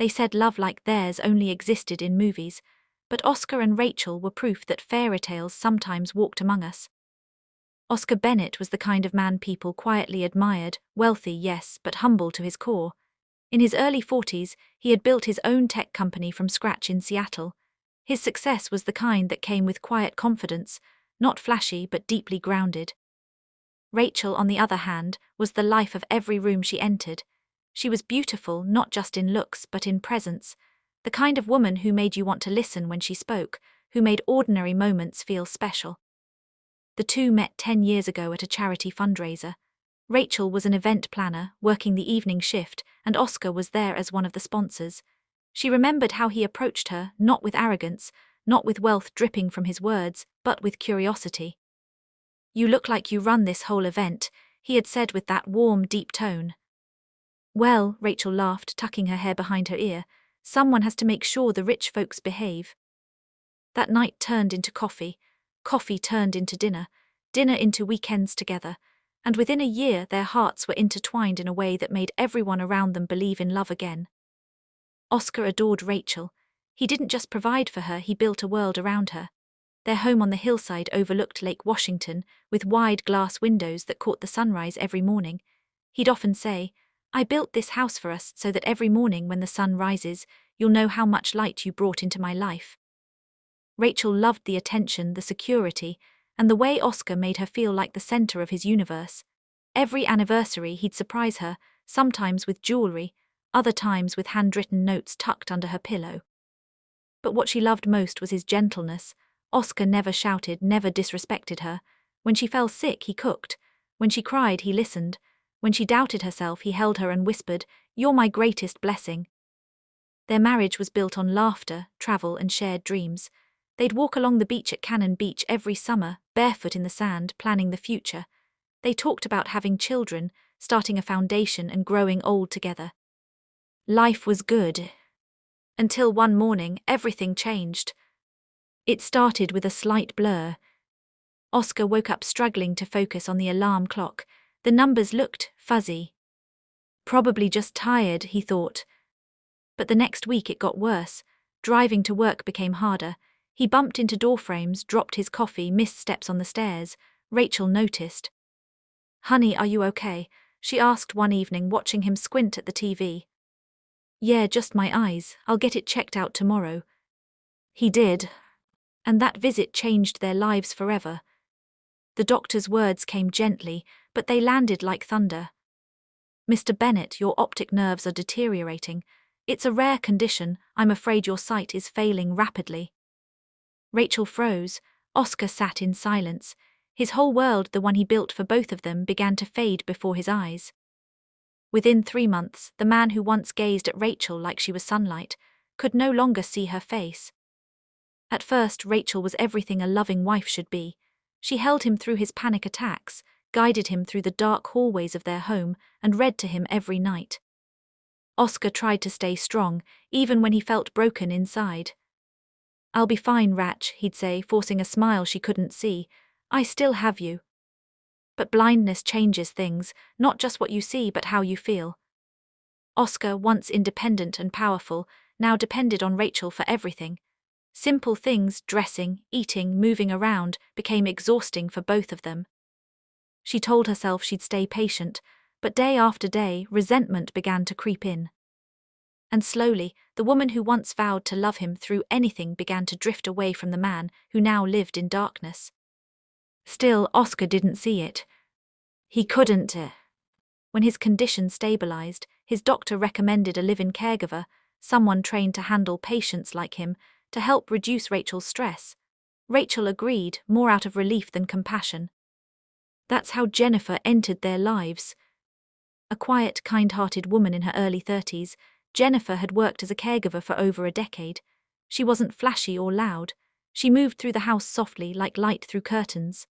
They said love like theirs only existed in movies, but Oscar and Rachel were proof that fairy tales sometimes walked among us. Oscar Bennett was the kind of man people quietly admired, wealthy, yes, but humble to his core. In his early 40s, he had built his own tech company from scratch in Seattle. His success was the kind that came with quiet confidence, not flashy but deeply grounded. Rachel, on the other hand, was the life of every room she entered. She was beautiful, not just in looks but in presence, the kind of woman who made you want to listen when she spoke, who made ordinary moments feel special. The two met 10 years ago at a charity fundraiser. Rachel was an event planner, working the evening shift, and Oscar was there as one of the sponsors. She remembered how he approached her, not with arrogance, not with wealth dripping from his words, but with curiosity. "You look like you run this whole event," he had said with that warm, deep tone. "Well," Rachel laughed, tucking her hair behind her ear, "someone has to make sure the rich folks behave." That night turned into coffee, coffee turned into dinner, dinner into weekends together, and within a year their hearts were intertwined in a way that made everyone around them believe in love again. Oscar adored Rachel. He didn't just provide for her, he built a world around her. Their home on the hillside overlooked Lake Washington, with wide glass windows that caught the sunrise every morning. He'd often say, "I built this house for us so that every morning when the sun rises, you'll know how much light you brought into my life." Rachel loved the attention, the security, and the way Oscar made her feel like the center of his universe. Every anniversary he'd surprise her, sometimes with jewelry, other times with handwritten notes tucked under her pillow. But what she loved most was his gentleness. Oscar never shouted, never disrespected her. When she fell sick, he cooked. When she cried, he listened. When she doubted herself, he held her and whispered, "You're my greatest blessing." Their marriage was built on laughter, travel, and shared dreams. They'd walk along the beach at Cannon Beach every summer, barefoot in the sand, planning the future. They talked about having children, starting a foundation and growing old together. Life was good. Until one morning, everything changed. It started with a slight blur. Oscar woke up struggling to focus on the alarm clock. The numbers looked fuzzy. Probably just tired, he thought. But the next week it got worse. Driving to work became harder. He bumped into doorframes, dropped his coffee, missed steps on the stairs. Rachel noticed. "Honey, are you okay?" she asked one evening, watching him squint at the TV. "Yeah, just my eyes. I'll get it checked out tomorrow." He did. And that visit changed their lives forever. The doctor's words came gently, but they landed like thunder. "Mr. Bennett, your optic nerves are deteriorating. It's a rare condition. I'm afraid your sight is failing rapidly." Rachel froze. Oscar sat in silence. His whole world, the one he built for both of them, began to fade before his eyes. Within 3 months, the man who once gazed at Rachel like she was sunlight could no longer see her face. At first, Rachel was everything a loving wife should be. She held him through his panic attacks, guided him through the dark hallways of their home, and read to him every night. Oscar tried to stay strong, even when he felt broken inside. "I'll be fine, Ratch," he'd say, forcing a smile she couldn't see. "I still have you." But blindness changes things, not just what you see but how you feel. Oscar, once independent and powerful, now depended on Rachel for everything. Simple things, dressing, eating, moving around, became exhausting for both of them. She told herself she'd stay patient, but day after day, resentment began to creep in. And slowly, the woman who once vowed to love him through anything began to drift away from the man who now lived in darkness. Still, Oscar didn't see it. He couldn't. When his condition stabilized, his doctor recommended a live-in caregiver, someone trained to handle patients like him, to help reduce Rachel's stress. Rachel agreed, more out of relief than compassion. That's how Jenifer entered their lives. A quiet, kind-hearted woman in her early 30s, Jenifer had worked as a caregiver for over a decade. She wasn't flashy or loud. She moved through the house softly, like light through curtains.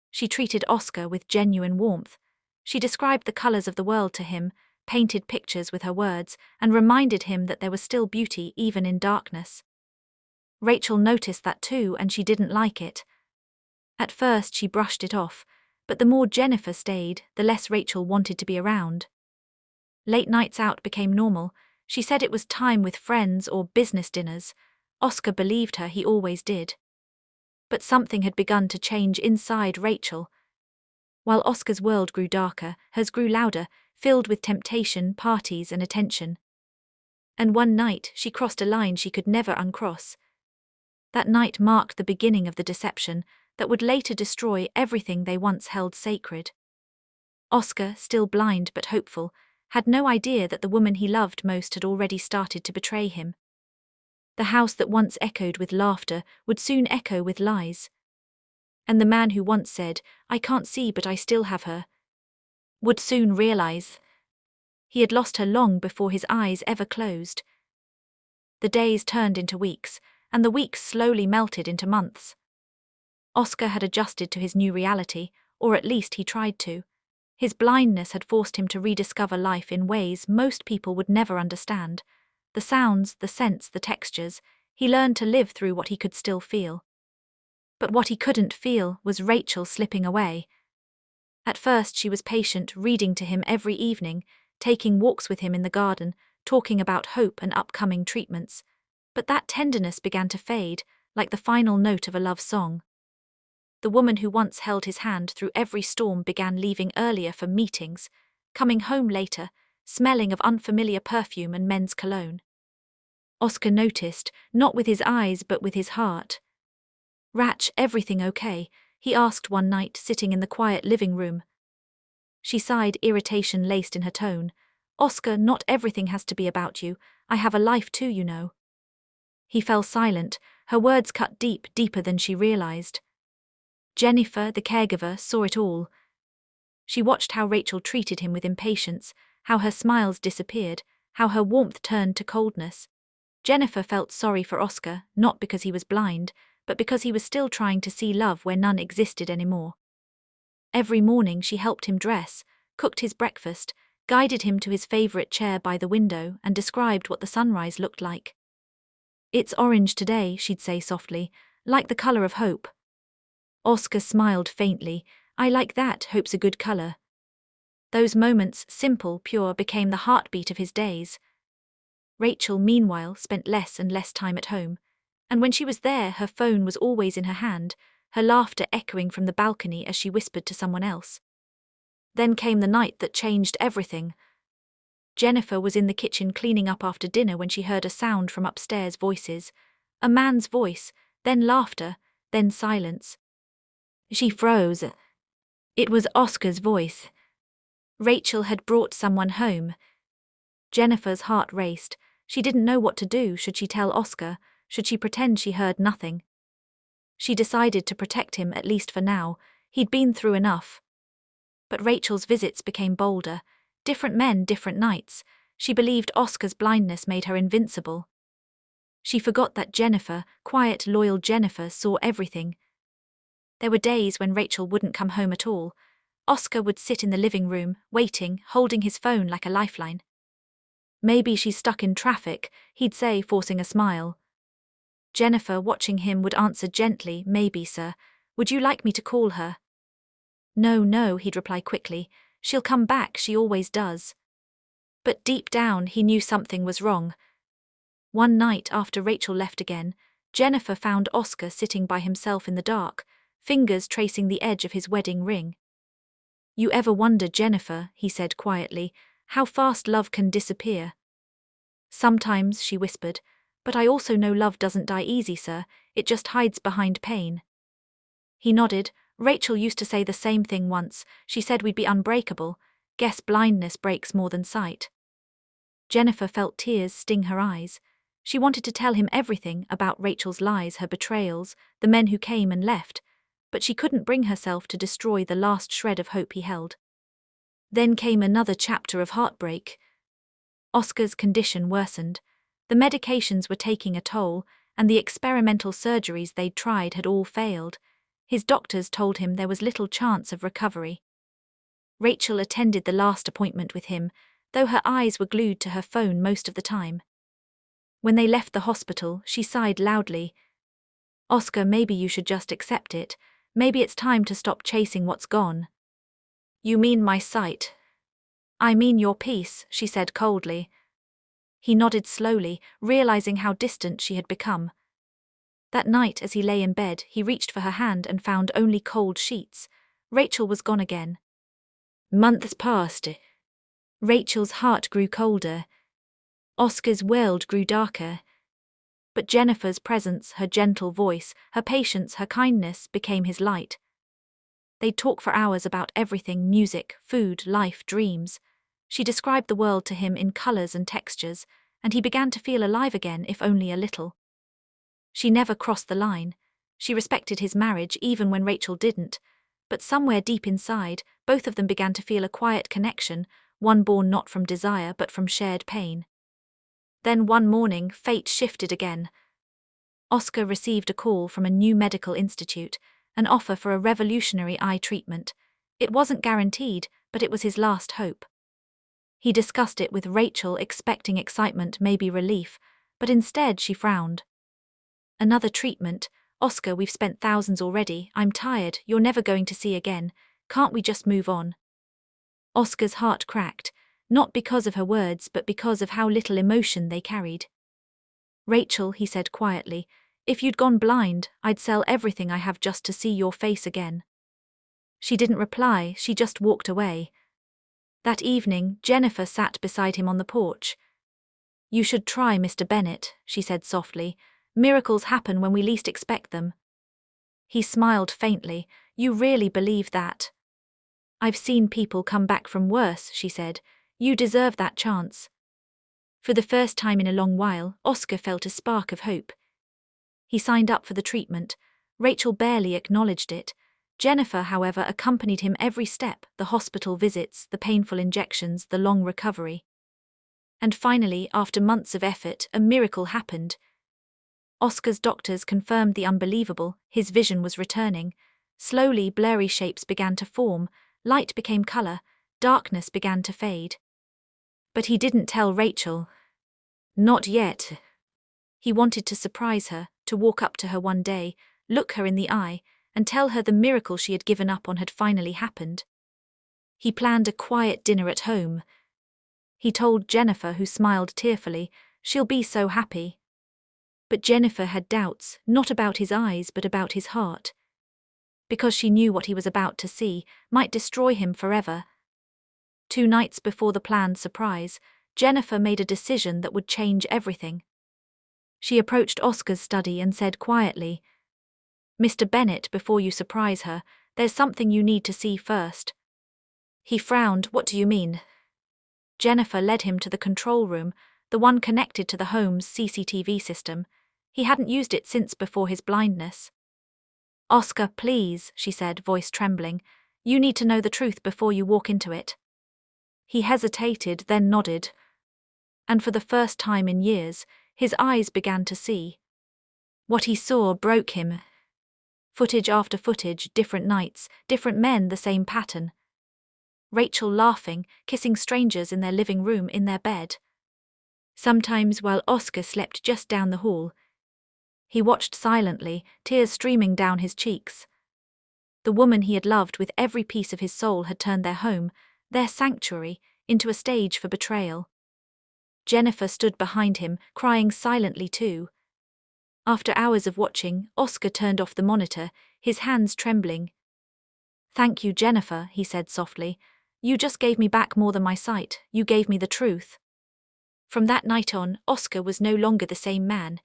She treated Oscar with genuine warmth. She described the colors of the world to him, painted pictures with her words, and reminded him that there was still beauty even in darkness. Rachel noticed that too, and she didn't like it. At first she brushed it off, but the more Jenifer stayed, the less Rachel wanted to be around. Late nights out became normal. She said it was time with friends or business dinners. Oscar believed her, he always did. But something had begun to change inside Rachel. While Oscar's world grew darker, hers grew louder, filled with temptation, parties, and attention. And one night, she crossed a line she could never uncross. That night marked the beginning of the deception that would later destroy everything they once held sacred. Oscar, still blind but hopeful, had no idea that the woman he loved most had already started to betray him. The house that once echoed with laughter would soon echo with lies. And the man who once said, "I can't see but I still have her," would soon realize he had lost her long before his eyes ever closed. The days turned into weeks, and the weeks slowly melted into months. Oscar had adjusted to his new reality, or at least he tried to. His blindness had forced him to rediscover life in ways most people would never understand. The sounds, the scents, the textures, he learned to live through what he could still feel. But what he couldn't feel was Rachel slipping away. At first she was patient, reading to him every evening, taking walks with him in the garden, talking about hope and upcoming treatments. But that tenderness began to fade, like the final note of a love song. The woman who once held his hand through every storm began leaving earlier for meetings, coming home later, smelling of unfamiliar perfume and men's cologne. Oscar noticed, not with his eyes but with his heart. "Rach, everything okay?" he asked one night, sitting in the quiet living room. She sighed, irritation laced in her tone. "Oscar, not everything has to be about you. I have a life too, you know." He fell silent, her words cut deep, deeper than she realized. Jenifer, the caregiver, saw it all. She watched how Rachel treated him with impatience, how her smiles disappeared, how her warmth turned to coldness. Jenifer felt sorry for Oscar, not because he was blind, but because he was still trying to see love where none existed anymore. Every morning she helped him dress, cooked his breakfast, guided him to his favorite chair by the window, and described what the sunrise looked like. "It's orange today," she'd say softly, "like the color of hope." Oscar smiled faintly. "I like that, hope's a good color." Those moments, simple, pure, became the heartbeat of his days. Rachel, meanwhile, spent less and less time at home, and when she was there, her phone was always in her hand, her laughter echoing from the balcony as she whispered to someone else. Then came the night that changed everything. Jenifer was in the kitchen cleaning up after dinner when she heard a sound from upstairs, voices. A man's voice, then laughter, then silence. She froze. It was Oscar's voice. Rachel had brought someone home. Jenifer's heart raced. She didn't know what to do. Should she tell Oscar? Should she pretend she heard nothing? She decided to protect him, at least for now. He'd been through enough. But Rachel's visits became bolder. Different men, different nights. She believed Oscar's blindness made her invincible. She forgot that Jenifer, quiet, loyal Jenifer, saw everything. There were days when Rachel wouldn't come home at all. Oscar would sit in the living room, waiting, holding his phone like a lifeline. "Maybe she's stuck in traffic," he'd say, forcing a smile. Jenifer, watching him, would answer gently, "Maybe, sir. Would you like me to call her?" No, he'd reply quickly. "She'll come back, she always does." But deep down, he knew something was wrong. One night after Rachel left again, Jenifer found Oscar sitting by himself in the dark, fingers tracing the edge of his wedding ring. "You ever wonder, Jenifer," he said quietly, "how fast love can disappear?" "Sometimes," she whispered, "but I also know love doesn't die easy, sir, it just hides behind pain." He nodded. "Rachel used to say the same thing once. She said we'd be unbreakable. Guess blindness breaks more than sight." Jenifer felt tears sting her eyes. She wanted to tell him everything about Rachel's lies, her betrayals, the men who came and left, but she couldn't bring herself to destroy the last shred of hope he held. Then came another chapter of heartbreak. Oscar's condition worsened. The medications were taking a toll, and the experimental surgeries they'd tried had all failed. His doctors told him there was little chance of recovery. Rachel attended the last appointment with him, though her eyes were glued to her phone most of the time. When they left the hospital, she sighed loudly. "Oscar, maybe you should just accept it. Maybe it's time to stop chasing what's gone." "You mean my sight?" "I mean your peace," she said coldly. He nodded slowly, realizing how distant she had become. That night, as he lay in bed, he reached for her hand and found only cold sheets. Rachel was gone again. Months passed. Rachel's heart grew colder. Oscar's world grew darker. But Jenifer's presence, her gentle voice, her patience, her kindness, became his light. They'd talk for hours about everything: music, food, life, dreams. She described the world to him in colors and textures, and he began to feel alive again, if only a little. She never crossed the line. She respected his marriage even when Rachel didn't, but somewhere deep inside, both of them began to feel a quiet connection, one born not from desire but from shared pain. Then one morning, fate shifted again. Oscar received a call from a new medical institute, an offer for a revolutionary eye treatment. It wasn't guaranteed, but it was his last hope. He discussed it with Rachel, expecting excitement, maybe relief, but instead she frowned. Another treatment? Oscar, we've spent thousands already. I'm tired. You're never going to see again. Can't we just move on? Oscar's heart cracked, not because of her words, but because of how little emotion they carried. Rachel, he said quietly, if you'd gone blind, I'd sell everything I have just to see your face again. She didn't reply, she just walked away. That evening, Jenifer sat beside him on the porch. You should try, Mr. Bennett, she said softly. Miracles happen when we least expect them. He smiled faintly. You really believe that? I've seen people come back from worse, she said. You deserve that chance. For the first time in a long while, Oscar felt a spark of hope. He signed up for the treatment. Rachel barely acknowledged it. Jenifer, however, accompanied him every step: the hospital visits, the painful injections, the long recovery. And finally, after months of effort, a miracle happened. Oscar's doctors confirmed the unbelievable: his vision was returning. Slowly, blurry shapes began to form, light became color, darkness began to fade. But he didn't tell Rachel. Not yet. He wanted to surprise her, to walk up to her one day, look her in the eye, and tell her the miracle she had given up on had finally happened. He planned a quiet dinner at home. He told Jenifer, who smiled tearfully, she'll be so happy. But Jenifer had doubts, not about his eyes but about his heart. Because she knew what he was about to see might destroy him forever. 2 nights before the planned surprise, Jenifer made a decision that would change everything. She approached Oscar's study and said quietly, Mr. Bennett, before you surprise her, there's something you need to see first. He frowned. What do you mean? Jenifer led him to the control room, the one connected to the home's CCTV system. He hadn't used it since before his blindness. Oscar, please, she said, voice trembling. You need to know the truth before you walk into it. He hesitated, then nodded. And for the first time in years, his eyes began to see. What he saw broke him. Footage after footage, different nights, different men, the same pattern. Rachel laughing, kissing strangers in their living room, in their bed. Sometimes while Oscar slept just down the hall. He watched silently, tears streaming down his cheeks. The woman he had loved with every piece of his soul had turned their home, their sanctuary, into a stage for betrayal. Jenifer stood behind him, crying silently too. After hours of watching, Oscar turned off the monitor, his hands trembling. Thank you, Jenifer, he said softly. You just gave me back more than my sight, you gave me the truth. From that night on, Oscar was no longer the same man.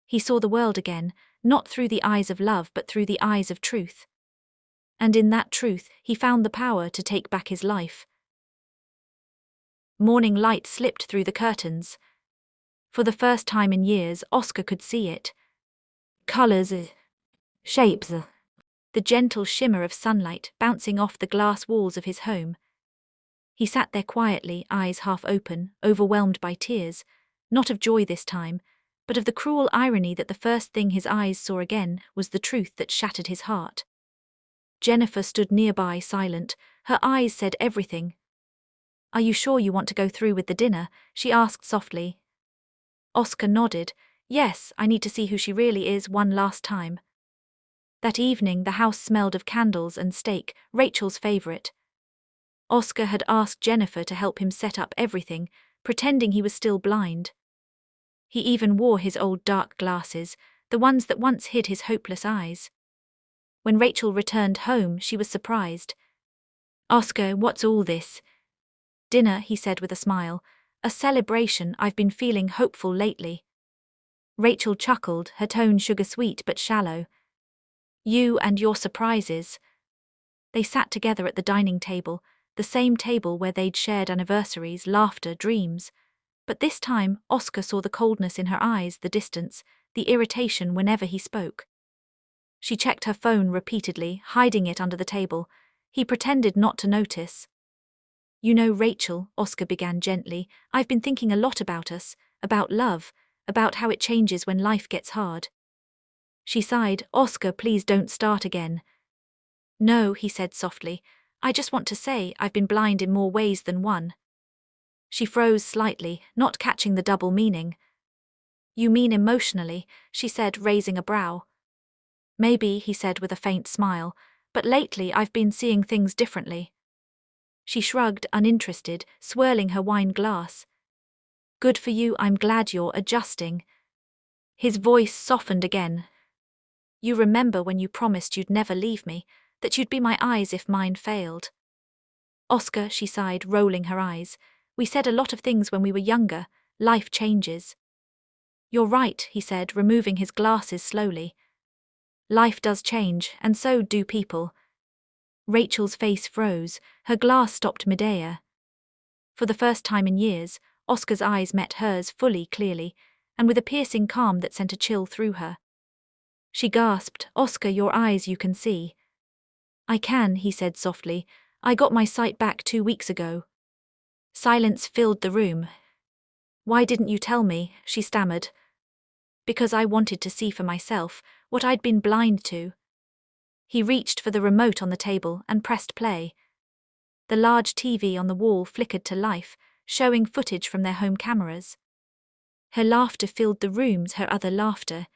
He saw the world again, not through the eyes of love but through the eyes of truth. And in that truth, he found the power to take back his life. Morning light slipped through the curtains. For the first time in years, Oscar could see it. Colors, shapes, the gentle shimmer of sunlight bouncing off the glass walls of his home. He sat there quietly, eyes half open, overwhelmed by tears, not of joy this time, but of the cruel irony that the first thing his eyes saw again was the truth that shattered his heart. Jenifer stood nearby, silent. Her eyes said everything. Are you sure you want to go through with the dinner? She asked softly. Oscar nodded. Yes, I need to see who she really is one last time. That evening the house smelled of candles and steak, Rachel's favorite. Oscar had asked Jenifer to help him set up everything, pretending he was still blind. He even wore his old dark glasses, the ones that once hid his hopeless eyes. When Rachel returned home, she was surprised. "Oscar, what's all this?" "Dinner," he said with a smile. "A celebration. I've been feeling hopeful lately." Rachel chuckled, her tone sugar-sweet but shallow. "You and your surprises." They sat together at the dining table, the same table where they'd shared anniversaries, laughter, dreams. But this time, Oscar saw the coldness in her eyes, the distance, the irritation whenever he spoke. She checked her phone repeatedly, hiding it under the table. He pretended not to notice. "You know, Rachel," Oscar began gently, "I've been thinking a lot about us, about love, about how it changes when life gets hard." She sighed. "Oscar, please don't start again." "No," he said softly. "I just want to say I've been blind in more ways than one." She froze slightly, not catching the double meaning. "You mean emotionally?" she said, raising a brow. "Maybe," he said with a faint smile, "but lately I've been seeing things differently." She shrugged, uninterested, swirling her wine glass. "Good for you, I'm glad you're adjusting." His voice softened again. "You remember when you promised you'd never leave me, that you'd be my eyes if mine failed?" "Oscar," she sighed, rolling her eyes, "we said a lot of things when we were younger. Life changes." "You're right," he said, removing his glasses slowly. "Life does change, and so do people." Rachel's face froze, her glass stopped midair. For the first time in years, Oscar's eyes met hers fully, clearly, and with a piercing calm that sent a chill through her. She gasped, "Oscar, your eyes, you can see." "I can," he said softly. "I got my sight back 2 weeks ago." Silence filled the room. "Why didn't you tell me?" she stammered. "Because I wanted to see for myself what I'd been blind to." He reached for the remote on the table and pressed play. The large TV on the wall flickered to life, showing footage from their home cameras. Her laughter filled the rooms, her other laughter.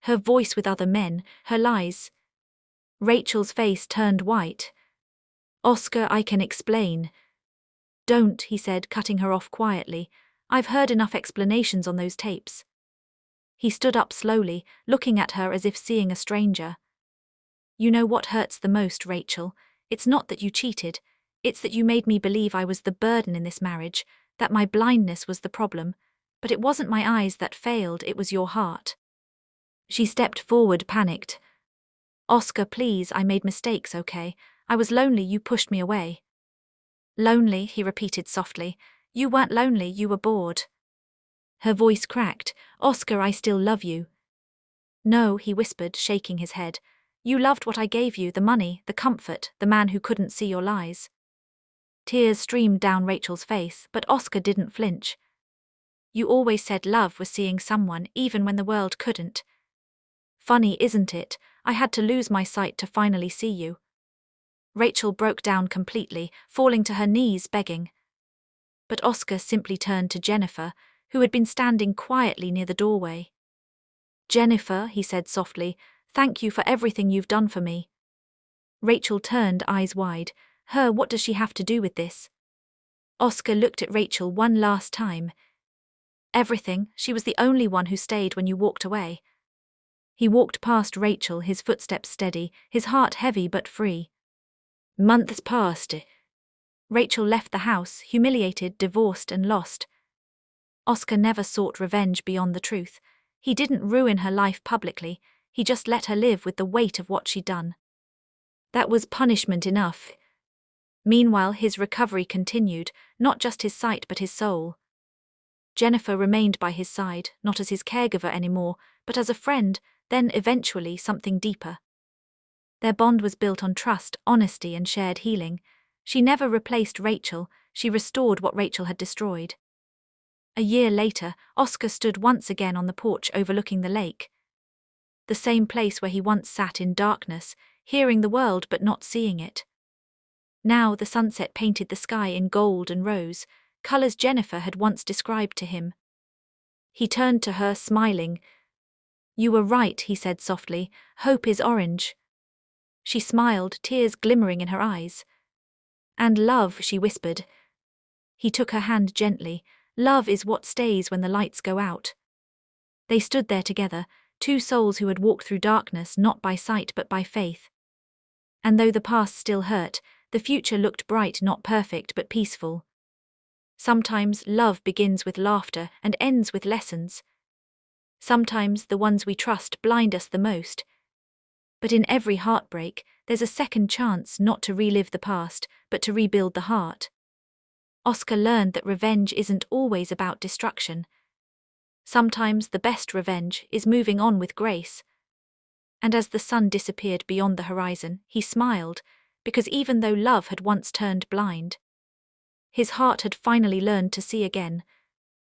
Her voice with other men, her lies. Rachel's face turned white. "Oscar, I can explain." "Don't," he said, cutting her off quietly. "I've heard enough explanations on those tapes." He stood up slowly, looking at her as if seeing a stranger. "You know what hurts the most, Rachel? It's not that you cheated. It's that you made me believe I was the burden in this marriage, that my blindness was the problem. But it wasn't my eyes that failed, it was your heart." She stepped forward, panicked. "Oscar, please, I made mistakes, okay? I was lonely, you pushed me away." "Lonely," he repeated softly. "You weren't lonely, you were bored." Her voice cracked. "Oscar, I still love you." "No," he whispered, shaking his head. "You loved what I gave you, the money, the comfort, the man who couldn't see your lies." Tears streamed down Rachel's face, but Oscar didn't flinch. "You always said love was seeing someone, even when the world couldn't. Funny, isn't it? I had to lose my sight to finally see you." Rachel broke down completely, falling to her knees, begging. But Oscar simply turned to Jenifer, who had been standing quietly near the doorway. "Jenifer," he said softly, "thank you for everything you've done for me." Rachel turned, eyes wide. What does she have to do with this? Oscar looked at Rachel one last time. "Everything. She was the only one who stayed when you walked away." He walked past Rachel, his footsteps steady, his heart heavy but free. Months passed. Rachel left the house, humiliated, divorced, and lost. Oscar never sought revenge beyond the truth. He didn't ruin her life publicly, he just let her live with the weight of what she'd done. That was punishment enough. Meanwhile, his recovery continued, not just his sight but his soul. Jenifer remained by his side, not as his caregiver anymore, but as a friend, then eventually something deeper. Their bond was built on trust, honesty, and shared healing. She never replaced Rachel, she restored what Rachel had destroyed. A year later, Oscar stood once again on the porch overlooking the lake. The same place where he once sat in darkness, hearing the world but not seeing it. Now the sunset painted the sky in gold and rose, colors Jenifer had once described to him. He turned to her, smiling. "You were right," he said softly, "hope is orange." She smiled, tears glimmering in her eyes. "And love," she whispered. He took her hand gently. Love is what stays when the lights go out. They stood there together, two souls who had walked through darkness not by sight but by faith. And though the past still hurt, the future looked bright, not perfect but peaceful. Sometimes love begins with laughter and ends with lessons. Sometimes the ones we trust blind us the most. But in every heartbreak, there's a second chance not to relive the past, but to rebuild the heart. Oscar learned that revenge isn't always about destruction. Sometimes the best revenge is moving on with grace. And as the sun disappeared beyond the horizon, he smiled, because even though love had once turned blind, his heart had finally learned to see again,